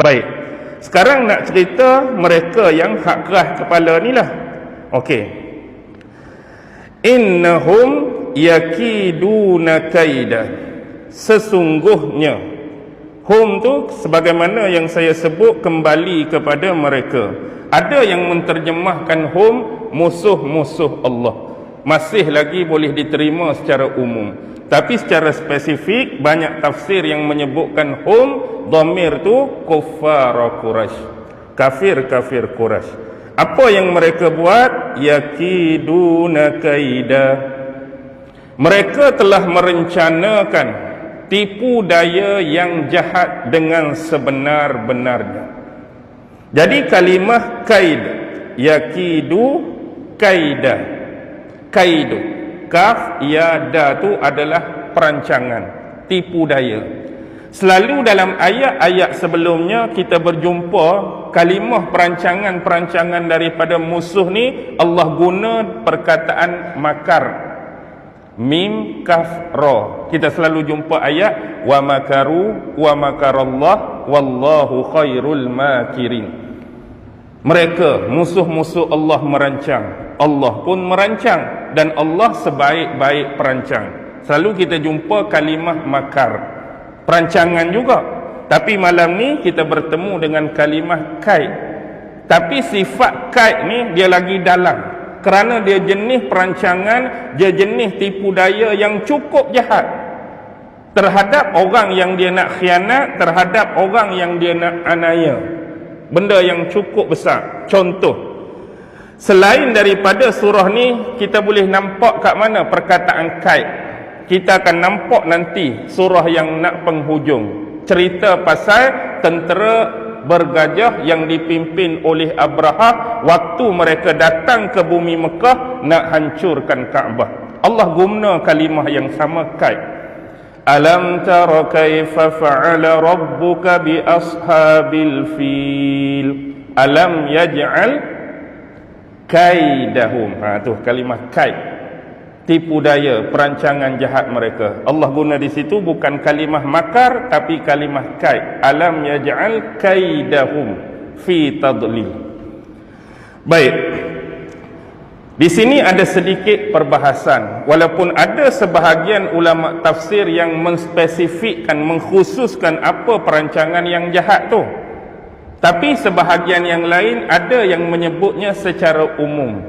Baik. Sekarang nak cerita mereka yang hak keras kepala ni lah. Okey. Innahum yakiduna kaida. Sesungguhnya hum tu sebagaimana yang saya sebut kembali kepada mereka. Ada yang menterjemahkan hum musuh-musuh Allah. Masih lagi boleh diterima secara umum. Tapi secara spesifik banyak tafsir yang menyebutkan hum dhamir tu kuffar Quraisy. Kafir-kafir Quraisy. Apa yang mereka buat? Yakiduna kaida. Mereka telah merencanakan tipu daya yang jahat dengan sebenar-benarnya. Jadi kalimah kaid, yakidu kaida. Kaidu, kaf ya da tu adalah perancangan, tipu daya. Selalu dalam ayat-ayat sebelumnya kita berjumpa kalimah perancangan-perancangan daripada musuh ni Allah guna perkataan makar. Mim kaf ra. Kita selalu jumpa ayat wa makaru wa makarallah wallahu khairul makirin. Mereka musuh-musuh Allah merancang, Allah pun merancang, dan Allah sebaik-baik perancang. Selalu kita jumpa kalimah makar, perancangan juga. Tapi malam ni kita bertemu dengan kalimah kaid. Tapi sifat kaid ni dia lagi dalam, kerana dia jenis perancangan, dia jenis tipu daya yang cukup jahat terhadap orang yang dia nak khianat, terhadap orang yang dia nak aniaya. Benda yang cukup besar. Contoh, selain daripada surah ni kita boleh nampak kat mana perkataan kaid. Kita akan nampak nanti surah yang nak penghujung, cerita pasal tentera bergajah yang dipimpin oleh Abraha waktu mereka datang ke bumi Mekah nak hancurkan Kaabah. Allah guna kalimah yang sama, kaid. Alam tara kaifa fa'ala rabbuka bi ashabil fil alam yaj'al kaidahum. Tu kalimah kaid, tipu daya, perancangan jahat mereka. Allah guna di situ bukan kalimah makar tapi kalimah kaid. Alam yaj'al kaidahum fi tadlil. Baik. Di sini ada sedikit perbahasan, walaupun ada sebahagian ulama tafsir yang menspesifikkan, mengkhususkan apa perancangan yang jahat tu. Tapi sebahagian yang lain ada yang menyebutnya secara umum.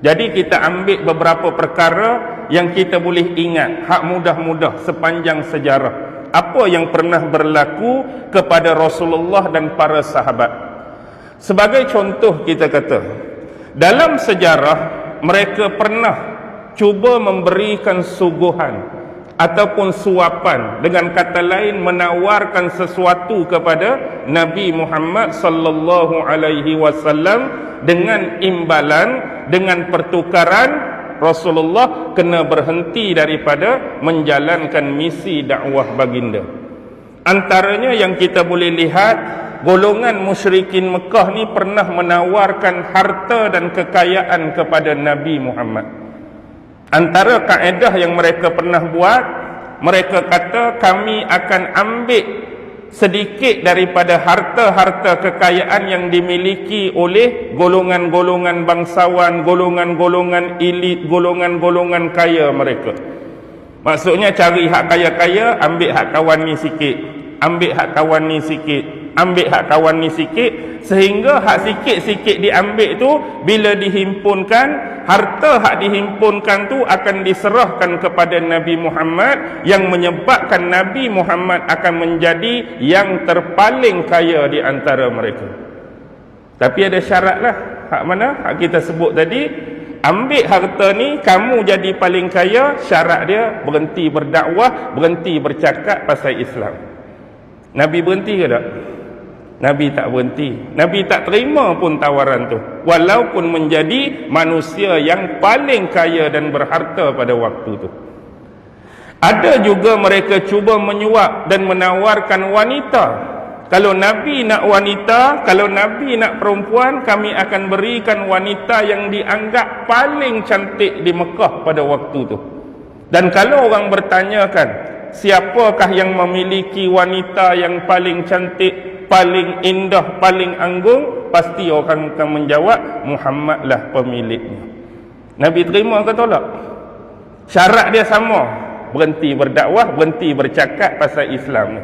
Jadi kita ambil beberapa perkara yang kita boleh ingat, hak mudah-mudah sepanjang sejarah. Apa yang pernah berlaku kepada Rasulullah dan para sahabat. Sebagai contoh kita kata, dalam sejarah mereka pernah cuba memberikan suguhan ataupun suapan, dengan kata lain menawarkan sesuatu kepada Nabi Muhammad sallallahu alaihi wasallam dengan imbalan, dengan pertukaran Rasulullah kena berhenti daripada menjalankan misi dakwah baginda. Antaranya yang kita boleh lihat, golongan musyrikin Mekah ni pernah menawarkan harta dan kekayaan kepada Nabi Muhammad. Antara kaedah yang mereka pernah buat, mereka kata kami akan ambil sedikit daripada harta-harta kekayaan yang dimiliki oleh golongan-golongan bangsawan, golongan-golongan elit, golongan-golongan kaya mereka. Maksudnya cari hak kaya-kaya, ambil hak kawan ni sikit, ambil hak kawan ni sikit, ambil hak kawan ni sikit, sehingga hak sikit-sikit diambil tu bila dihimpunkan, harta hak dihimpunkan tu akan diserahkan kepada Nabi Muhammad, yang menyebabkan Nabi Muhammad akan menjadi yang terpaling kaya di antara mereka. Tapi ada syarat lah. Hak mana? Hak kita sebut tadi. Ambil harta ni, kamu jadi paling kaya. Syarat dia berhenti berdakwah, berhenti bercakap pasal Islam. Nabi berhenti ke tak? Nabi tak berhenti. Nabi tak terima pun tawaran tu, walaupun menjadi manusia yang paling kaya dan berharta pada waktu tu. Ada juga mereka cuba menyuap dan menawarkan wanita. Kalau Nabi nak wanita, kalau Nabi nak perempuan, kami akan berikan wanita yang dianggap paling cantik di Mekah pada waktu tu. Dan kalau orang bertanyakan, siapakah yang memiliki wanita yang paling cantik? paling indah, paling anggung, pasti orang akan menjawab Muhammadlah pemiliknya. Nabi terima ke tolak? Syarat dia sama, berhenti berdakwah, berhenti bercakap pasal Islam ni.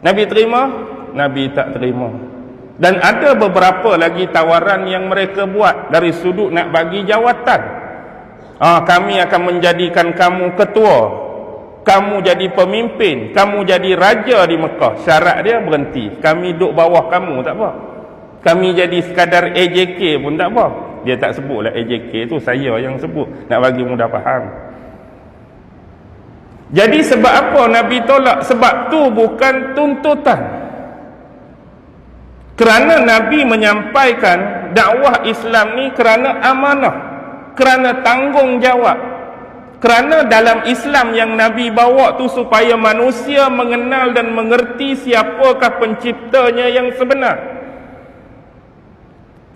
Nabi terima? Nabi tak terima. Dan ada beberapa lagi tawaran yang mereka buat dari sudut nak bagi jawatan. Kami akan menjadikan kamu ketua, kamu jadi pemimpin, kamu jadi raja di Mekah. Syarat dia berhenti. Kami duduk bawah kamu, tak apa. Kami jadi sekadar AJK pun tak apa. Dia tak sebutlah AJK tu, saya yang sebut, nak bagi mudah faham. Jadi sebab apa Nabi tolak? Sebab tu bukan tuntutan. Kerana Nabi menyampaikan dakwah Islam ni kerana amanah, kerana tanggungjawab. Kerana dalam Islam yang Nabi bawa tu supaya manusia mengenal dan mengerti siapakah penciptanya yang sebenar.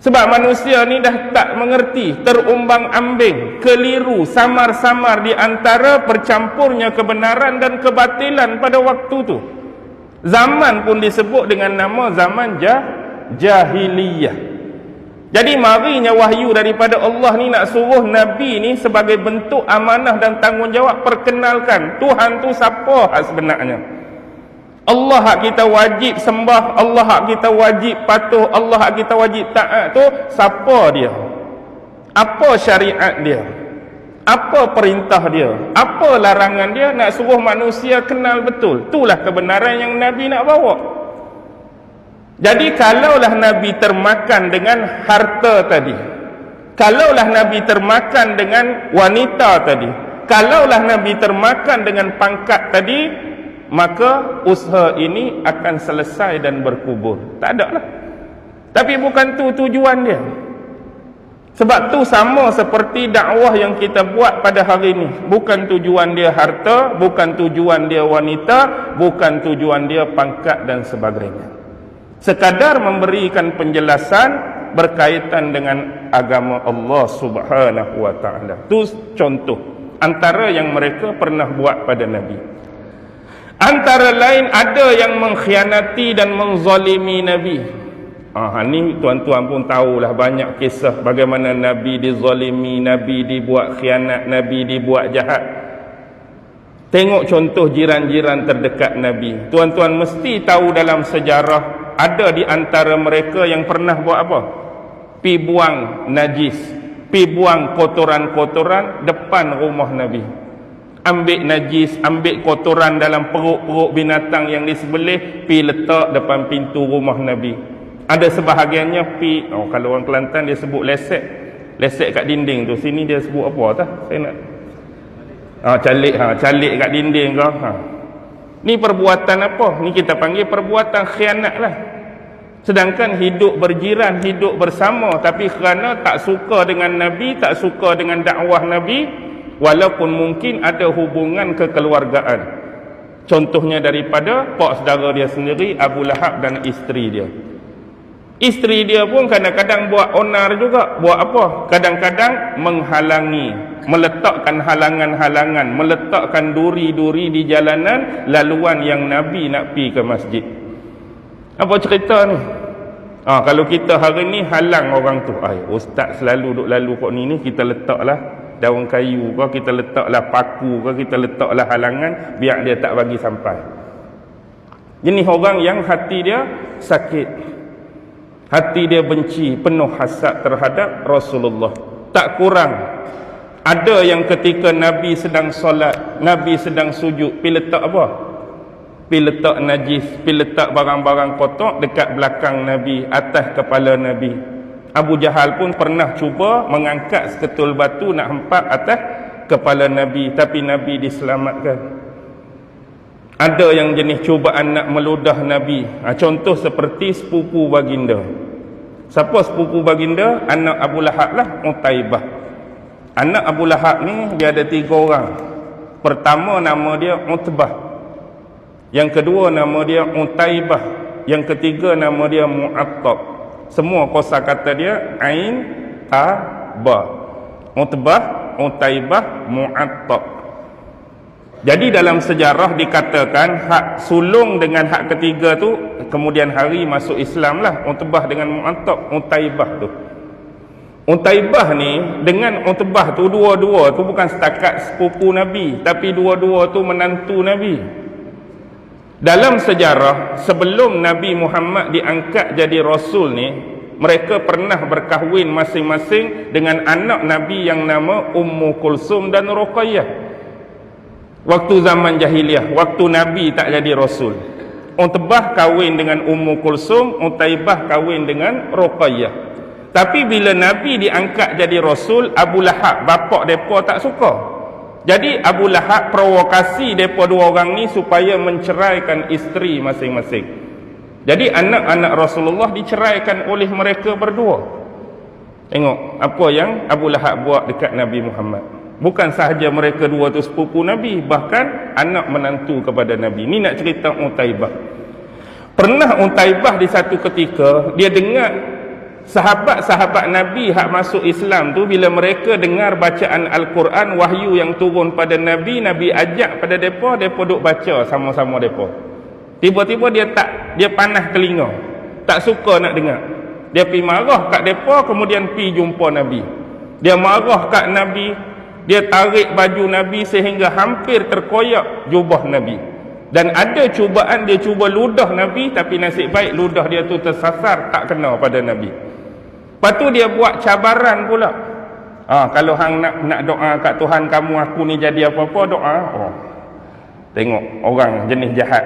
Sebab manusia ni dah tak mengerti, terumbang-ambing, keliru, samar-samar di antara bercampurnya kebenaran dan kebatilan pada waktu tu. Zaman pun disebut dengan nama zaman jahiliyah. Jadi marinya wahyu daripada Allah ni nak suruh Nabi ni sebagai bentuk amanah dan tanggungjawab, perkenalkan Tuhan tu siapa sebenarnya. Allah hak kita wajib sembah, Allah hak kita wajib patuh, Allah hak kita wajib taat tu siapa dia? Apa syariat dia? Apa perintah dia? Apa larangan dia? Nak suruh manusia kenal betul. Itulah kebenaran yang Nabi nak bawa. Jadi kalaulah Nabi termakan dengan harta tadi, kalaulah Nabi termakan dengan wanita tadi, kalaulah Nabi termakan dengan pangkat tadi, maka usaha ini akan selesai dan berkubur. Tak ada lah. Tapi bukan tu tujuan dia. Sebab tu sama seperti dakwah yang kita buat pada hari ini. Bukan tujuan dia harta, bukan tujuan dia wanita, bukan tujuan dia pangkat dan sebagainya. Sekadar memberikan penjelasan berkaitan dengan agama Allah Subhanahu wa ta'ala. Itu contoh antara yang mereka pernah buat pada Nabi. Antara lain ada yang mengkhianati dan menzalimi Nabi. Ni tuan-tuan pun tahulah banyak kisah bagaimana Nabi dizalimi, Nabi dibuat khianat, Nabi dibuat jahat. Tengok contoh jiran-jiran terdekat Nabi. Tuan-tuan mesti tahu dalam sejarah ada di antara mereka yang pernah buat apa? Pi buang najis, pi buang kotoran-kotoran depan rumah Nabi. Ambil najis, ambil kotoran dalam perut-perut binatang yang disembelih, pi letak depan pintu rumah Nabi. Ada sebahagiannya pi, kalau orang Kelantan dia sebut lesek. Lesek kat dinding tu. Sini dia sebut apa tah? Saya nak calik kat dinding ke. Ni perbuatan apa? Ni kita panggil perbuatan khianat lah. Sedangkan hidup berjiran, hidup bersama, tapi kerana tak suka dengan Nabi, tak suka dengan dakwah Nabi, walaupun mungkin ada hubungan kekeluargaan. Contohnya daripada pak saudara dia sendiri, Abu Lahab dan isteri dia. Isteri dia pun kadang-kadang buat onar juga. Buat apa? Kadang-kadang menghalangi, meletakkan halangan-halangan, meletakkan duri-duri di jalanan laluan yang Nabi nak pergi ke masjid. Apa cerita ni? Kalau kita hari ni halang orang tu, ustaz selalu duk lalu kok ni, kita letaklah daun kayu ke, kita letaklah paku ke, kita letaklah halangan biar dia tak bagi sampai. Jenis orang yang hati dia sakit, hati dia benci, penuh hasad terhadap Rasulullah. Tak kurang ada yang ketika Nabi sedang solat, Nabi sedang sujud, pergi letak apa? Pergi letak najis, pergi letak barang-barang kotor dekat belakang Nabi, atas kepala Nabi. Abu Jahal pun pernah cuba mengangkat seketul batu nak hempak atas kepala Nabi, tapi Nabi diselamatkan. Ada yang jenis cubaan nak meludah Nabi. Contoh seperti sepupu baginda. Siapa sepupu baginda? Anak Abu Lahab lah, Utaibah. Anak Abu Lahab ni dia ada 3 orang. Pertama nama dia Utbah, yang kedua nama dia Utaibah, yang ketiga nama dia Mu'attab. Semua kosakata dia Ain, Ta, Ba. Utbah, Utaibah, Mu'attab. Jadi dalam sejarah dikatakan hak sulung dengan hak ketiga tu kemudian hari masuk Islam lah. Utbah dengan Mu'attab, Utaibah tu. Utaibah ni dengan Utbah tu, dua-dua tu bukan setakat sepupu Nabi, tapi dua-dua tu menantu Nabi. Dalam sejarah sebelum Nabi Muhammad diangkat jadi Rasul ni, mereka pernah berkahwin masing-masing dengan anak Nabi yang nama Ummu Kulsum dan Ruqayyah. Waktu zaman jahiliah, waktu Nabi tak jadi Rasul. Utbah kahwin dengan Ummu Kulsum, Utaibah kahwin dengan Ruqayyah. Tapi bila Nabi diangkat jadi Rasul, Abu Lahab, bapak mereka tak suka. Jadi Abu Lahab provokasi mereka dua orang ni supaya menceraikan isteri masing-masing. Jadi anak-anak Rasulullah diceraikan oleh mereka berdua. Tengok apa yang Abu Lahab buat dekat Nabi Muhammad. Bukan sahaja mereka dua tu sepupu Nabi, bahkan anak menantu kepada Nabi. Ni nak cerita Utaibah. Pernah Utaibah di satu ketika dia dengar sahabat-sahabat Nabi hak masuk Islam tu, bila mereka dengar bacaan Al-Quran, wahyu yang turun pada Nabi, Nabi ajak pada depa, depa duk baca sama-sama depa. Tiba-tiba dia panas telinga, tak suka nak dengar. Dia pergi marah kat depa, kemudian pergi jumpa Nabi. Dia marah kat Nabi, dia tarik baju Nabi sehingga hampir terkoyak jubah Nabi. Dan ada cubaan dia cuba ludah Nabi, tapi nasib baik ludah dia tu tersasar, tak kena pada Nabi. Lepas tu dia buat cabaran pula. Kalau hang nak doa kat Tuhan kamu, aku ni jadi apa-apa, doa. Tengok orang jenis jahat.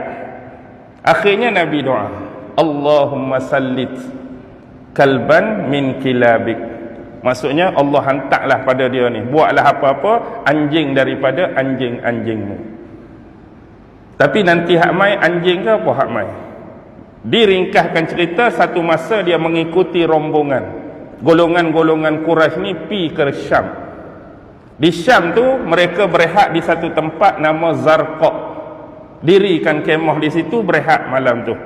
Akhirnya Nabi doa, Allahumma sallit kalban min kilabik. Maksudnya Allah hantarlah pada dia ni, buatlah apa-apa anjing daripada anjing-anjingmu. Tapi nanti hak mai anjing ke apa hak mai? Diringkaskan cerita, satu masa dia mengikuti rombongan golongan-golongan Quraisy ni pi ke Syam. Di Syam tu mereka berehat di satu tempat nama Zarqa. Dirikan kemah di situ, berehat malam tu.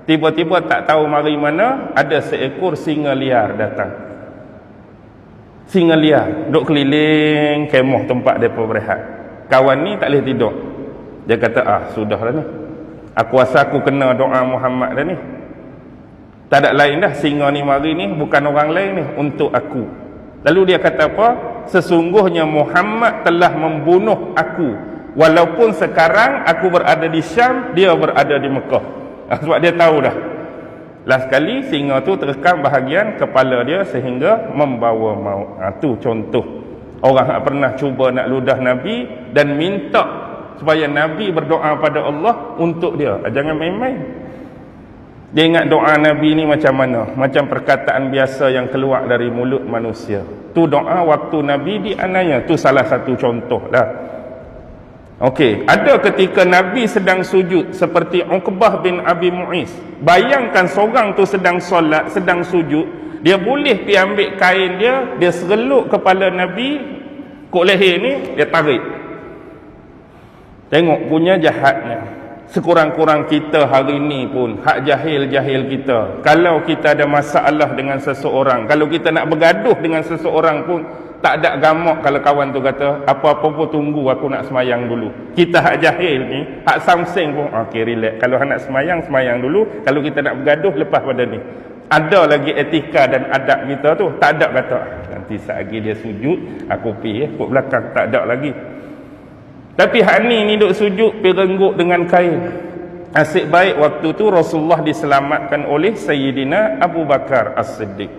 Tiba-tiba tak tahu mari mana ada seekor singa liar datang. Singa liar duk keliling kemah tempat mereka berehat. Kawan ni tak boleh tidur. Dia kata, sudahlah ni, aku rasa aku kena doa Muhammad dah ni. Tak ada lain dah, singa ni mari ni bukan orang lain ni, untuk aku. Lalu dia kata apa? Sesungguhnya Muhammad telah membunuh aku, walaupun sekarang aku berada di Syam, dia berada di Mekah. Sebab dia tahu dah. Last kali singa tu terekam bahagian kepala dia sehingga membawa maut. Tu contoh orang yang pernah cuba nak ludah Nabi dan minta supaya Nabi berdoa pada Allah untuk dia. Jangan main-main. Dia ingat doa Nabi ni macam mana? Macam perkataan biasa yang keluar dari mulut manusia. Tu doa waktu Nabi dianiaya. Tu salah satu contoh lah. Okey, ada ketika Nabi sedang sujud seperti Uqbah bin Abi Mu'is. Bayangkan seorang tu sedang solat, sedang sujud, dia boleh pergi ambil kain dia sereluk kepala Nabi, kok leher ni, dia tarik. Tengok punya jahatnya. Sekurang-kurang kita hari ni pun, hak jahil-jahil kita, kalau kita ada masalah dengan seseorang, kalau kita nak bergaduh dengan seseorang pun, tak ada gamak kalau kawan tu kata, apa-apa pun tunggu aku nak semayang dulu. Kita hak jahil ni, hak samseng pun, okey relax. Kalau nak semayang, semayang dulu. Kalau kita nak bergaduh, lepas pada ni. Ada lagi etika dan adab kita tu. Tak ada kata, nanti saat dia sujud, aku pergi kok belakang. Tak ada lagi. Tapi hak ni duk sujud, pergi renggut dengan kain. Nasib baik waktu tu Rasulullah diselamatkan oleh Sayyidina Abu Bakar As-Siddiq.